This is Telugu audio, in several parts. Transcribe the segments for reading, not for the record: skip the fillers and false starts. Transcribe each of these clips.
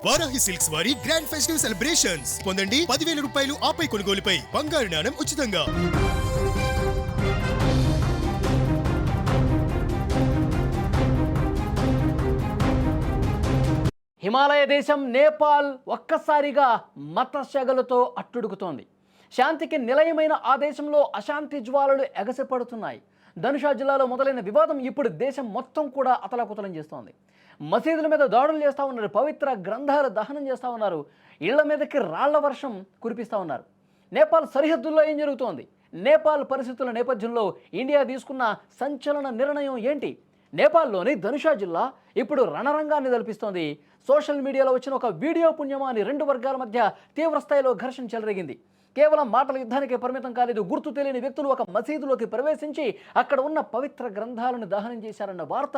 వారాహి సిల్క్స్ వారి గ్రాండ్ ఫెస్టివ్ సెలబ్రేషన్స్ పొందండి 10,000 రూపాయలు ఆపై కొనుగోలుపై బంగారు నాణెం ఉచితంగా. హిమాలయ దేశం నేపాల్ ఒక్కసారిగా మత సెగలతో అట్టుడుకుతోంది. శాంతికి నిలయమైన ఆ దేశంలో అశాంతి జ్వాలలు ఎగసిపడుతున్నాయి. ధనుషా జిల్లాలో మొదలైన వివాదం ఇప్పుడు దేశం మొత్తం కూడా అతలాకుతలం చేస్తోంది. మసీదుల మీద దాడులు చేస్తూ ఉన్నారు, పవిత్ర గ్రంథాలు దహనం చేస్తూ ఉన్నారు, ఇళ్ల మీదకి రాళ్ల వర్షం కురిపిస్తూ ఉన్నారు. నేపాల్ సరిహద్దుల్లో ఏం జరుగుతోంది? నేపాల్ పరిస్థితుల నేపథ్యంలో ఇండియా తీసుకున్న సంచలన నిర్ణయం ఏంటి? నేపాల్లోని ధనుషా జిల్లా ఇప్పుడు రణరంగాన్ని తలపిస్తోంది. సోషల్ మీడియాలో వచ్చిన ఒక వీడియో పుణ్యమా అని రెండు వర్గాల మధ్య తీవ్రస్థాయిలో ఘర్షణ చెలరేగింది. కేవలం మాటల యుద్ధానికే పరిమితం కాలేదు. గుర్తు తెలియని వ్యక్తులు ఒక మసీదులోకి ప్రవేశించి అక్కడ ఉన్న పవిత్ర గ్రంథాలను దహనం చేశారన్న వార్త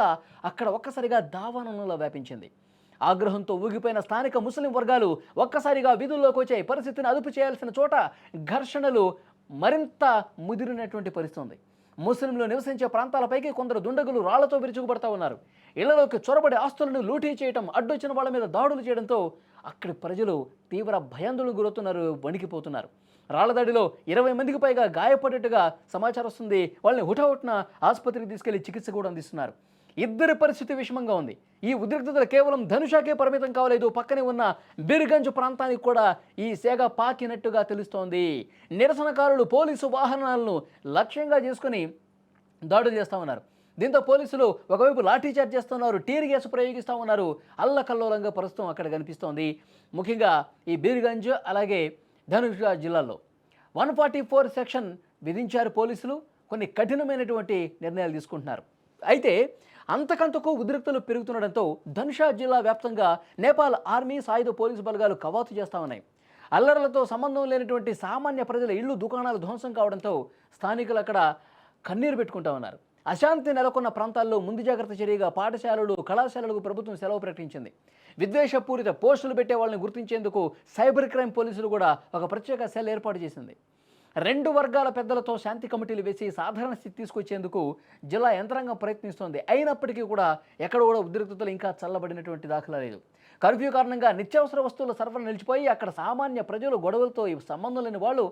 అక్కడ ఒక్కసారిగా దావానంలో వ్యాపించింది. ఆగ్రహంతో ఊగిపోయిన స్థానిక ముస్లిం వర్గాలు ఒక్కసారిగా వీధుల్లోకి వచ్చే పరిస్థితిని అదుపు చేయాల్సిన చోట ఘర్షణలు మరింత ముదిరినటువంటి పరిస్థితి. ముస్లింలు నివసించే ప్రాంతాలపైకి కొందరు దుండగులు రాళ్లతో విరుచుకుపడతా ఉన్నారు. ఇళ్లలోకి చొరబడి ఆస్తులను లూటీ చేయడం, అడ్డొచ్చిన వాళ్ళ మీద దాడులు చేయడంతో అక్కడి ప్రజలు తీవ్ర భయాందోళనకు గురవుతున్నారు, వణికిపోతున్నారు. రాళ్లదాడిలో 20 మందికి పైగా గాయపడేట్టుగా సమాచారం వస్తుంది. వాళ్ళని హుటాహుటిన ఆసుపత్రికి తీసుకెళ్లి చికిత్స కూడా అందిస్తున్నారు. ఇద్దరి పరిస్థితి విషమంగా ఉంది. ఈ ఉద్రిక్తతలు కేవలం ధనుషాకే పరిమితం కావలేదు, పక్కనే ఉన్న బీర్గంజ్ ప్రాంతానికి కూడా ఈ సేగ పాకినట్టుగా తెలుస్తోంది. నిరసనకారులు పోలీసు వాహనాలను లక్ష్యంగా చేసుకుని దాడులు చేస్తూ ఉన్నారు. దీంతో పోలీసులు ఒకవైపు లాఠీచార్జ్ చేస్తున్నారు, టీర్ గ్యాస్ ప్రయోగిస్తూ ఉన్నారు. అల్లకల్లోలంగా ప్రస్తుతం అక్కడ కనిపిస్తోంది. ముఖ్యంగా ఈ బీర్గంజ్ అలాగే ధనుషా జిల్లాలో 144 సెక్షన్ విధించారు పోలీసులు. కొన్ని కఠినమైనటువంటి నిర్ణయాలు తీసుకుంటున్నారు. అయితే అంతకంతకు ఉద్రిక్తలు పెరుగుతుండడంతో ధనుషా జిల్లా వ్యాప్తంగా నేపాల్ ఆర్మీ, సాయుధ పోలీసు బలగాలు కవాతు చేస్తూ ఉన్నాయి. అల్లర్లతో సంబంధం లేనటువంటి సామాన్య ప్రజల ఇళ్లు, దుకాణాలు ధ్వంసం కావడంతో స్థానికులు అక్కడ కన్నీరు పెట్టుకుంటా ఉన్నారు. అశాంతి నెలకొన్న ప్రాంతాల్లో ముందు జాగ్రత్త చర్యగా పాఠశాలలు, కళాశాలలకు ప్రభుత్వం సెలవు ప్రకటించింది. విద్వేషపూరిత పోస్టులు పెట్టే వాళ్ళని గుర్తించేందుకు సైబర్ క్రైమ్ పోలీసులు కూడా ఒక ప్రత్యేక సెల్ ఏర్పాటు చేసింది. రెండు వర్గాల పెద్దలతో శాంతి కమిటీలు వేసి సాధారణ స్థితి తీసుకొచ్చేందుకు జిల్లా యంత్రాంగం ప్రయత్నిస్తోంది. అయినప్పటికీ కూడా ఎక్కడ కూడా ఉద్రిక్తతలు ఇంకా చల్లబడినటువంటి దాఖలా లేదు. కర్ఫ్యూ కారణంగా నిత్యావసర వస్తువుల సరఫరా నిలిచిపోయి అక్కడ సామాన్య ప్రజలు, గొడవలతో సంబంధం లేని వాళ్ళు,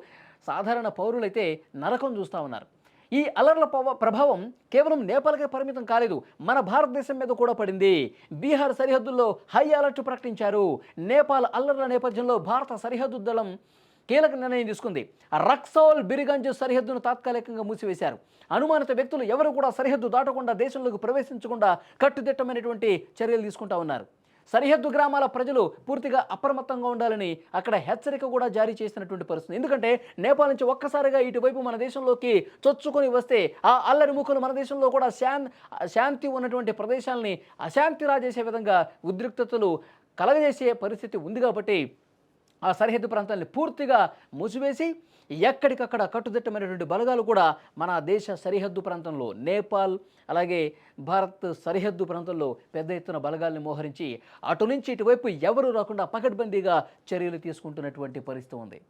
సాధారణ పౌరులైతే నరకం చూస్తూ ఉన్నారు. ఈ అల్లర్ల ప్రభావం కేవలం నేపాల్కే పరిమితం కాలేదు, మన భారతదేశం మీద కూడా పడింది. బీహార్ సరిహద్దుల్లో హై అలర్ట్ ప్రకటించారు. నేపాల్ అల్లర్ల నేపథ్యంలో భారత సరిహద్దు దళం కీలక నిర్ణయం తీసుకుంది. రక్సౌల్, బిరిగంజ్ సరిహద్దును తాత్కాలికంగా మూసివేశారు. అనుమానిత వ్యక్తులు ఎవరు కూడా సరిహద్దు దాటకుండా దేశంలోకి ప్రవేశించకుండా కట్టుదిట్టమైనటువంటి చర్యలు తీసుకుంటా ఉన్నారు. సరిహద్దు గ్రామాల ప్రజలు పూర్తిగా అప్రమత్తంగా ఉండాలని అక్కడ హెచ్చరిక కూడా జారీ చేసినటువంటి పరిస్థితి. ఎందుకంటే నేపాల్ నుంచి ఒక్కసారిగా ఇటువైపు మన దేశంలోకి చొచ్చుకొని వస్తే ఆ అల్లరి ముఖలు మన దేశంలో కూడా శాంతి ఉన్నటువంటి ప్రదేశాలని అశాంతి రాజేసే విధంగా ఉద్రిక్తతలు కలగజేసే పరిస్థితి ఉంది. కాబట్టి ఆ సరిహద్దు ప్రాంతాన్ని పూర్తిగా మూసివేసి ఎక్కడికక్కడ కట్టుదిట్టమైనటువంటి బలగాలు కూడా మన దేశ సరిహద్దు ప్రాంతంలో, నేపాల్ అలాగే భారత్ సరిహద్దు ప్రాంతంలో పెద్ద ఎత్తున బలగాల్ని మోహరించి అటు నుంచి ఇటువైపు ఎవరు రాకుండా పకడ్బందీగా చర్యలు తీసుకుంటున్నటువంటి పరిస్థితి ఉంది.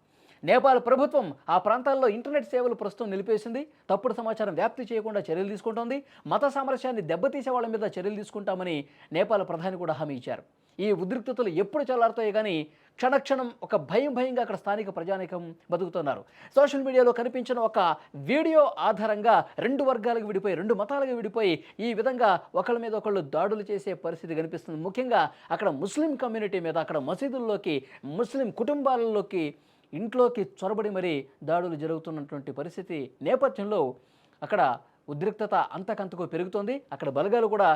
నేపాల్ ప్రభుత్వం ఆ ప్రాంతాల్లో ఇంటర్నెట్ సేవలు ప్రస్తుతం నిలిపేసింది. తప్పుడు సమాచారం వ్యాప్తి చేయకుండా చర్యలు తీసుకుంటోంది. మత సామరస్యాన్ని దెబ్బతీసే వాళ్ళ మీద చర్యలు తీసుకుంటామని నేపాల్ ప్రధాని కూడా హామీ ఇచ్చారు. ఈ ఉద్రిక్తతలు ఎప్పుడు చల్లారుతాయి కానీ క్షణక్షణం ఒక భయంగా అక్కడ స్థానిక ప్రజానీకం బతుకుతున్నారు. సోషల్ మీడియాలో కనిపించిన ఒక వీడియో ఆధారంగా రెండు వర్గాలకు విడిపోయి, రెండు మతాలకు విడిపోయి ఈ విధంగా ఒకళ్ళ మీద ఒకళ్ళు దాడులు చేసే పరిస్థితి కనిపిస్తుంది. ముఖ్యంగా అక్కడ ముస్లిం కమ్యూనిటీ మీద, అక్కడ మసీదుల్లోకి, ముస్లిం కుటుంబాలలోకి, ఇంట్లోకి చొరబడి మరీ దాడులు జరుగుతున్నటువంటి పరిస్థితి నేపథ్యంలో అక్కడ ఉద్రిక్తత అంతకంతకు పెరుగుతోంది. అక్కడ బలగాలు కూడా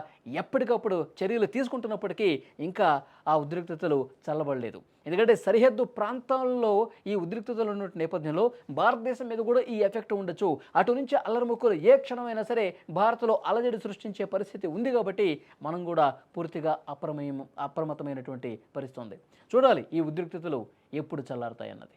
ఎప్పటికప్పుడు చర్యలు తీసుకుంటున్నప్పటికీ ఇంకా ఆ ఉద్రిక్తతలు చల్లబడలేదు. ఎందుకంటే సరిహద్దు ప్రాంతాల్లో ఈ ఉద్రిక్తతలు ఉన్న నేపథ్యంలో భారతదేశం మీద కూడా ఈ ఎఫెక్ట్ ఉండొచ్చు. అటు నుంచి అల్లరిముక్కులు ఏ క్షణమైనా సరే భారత్లో అలజడి సృష్టించే పరిస్థితి ఉంది. కాబట్టి మనం కూడా పూర్తిగా అప్రమత్తమైనటువంటి పరిస్థితి ఉంది. చూడాలి ఈ ఉద్రిక్తతలు ఎప్పుడు చల్లారుతాయన్నది.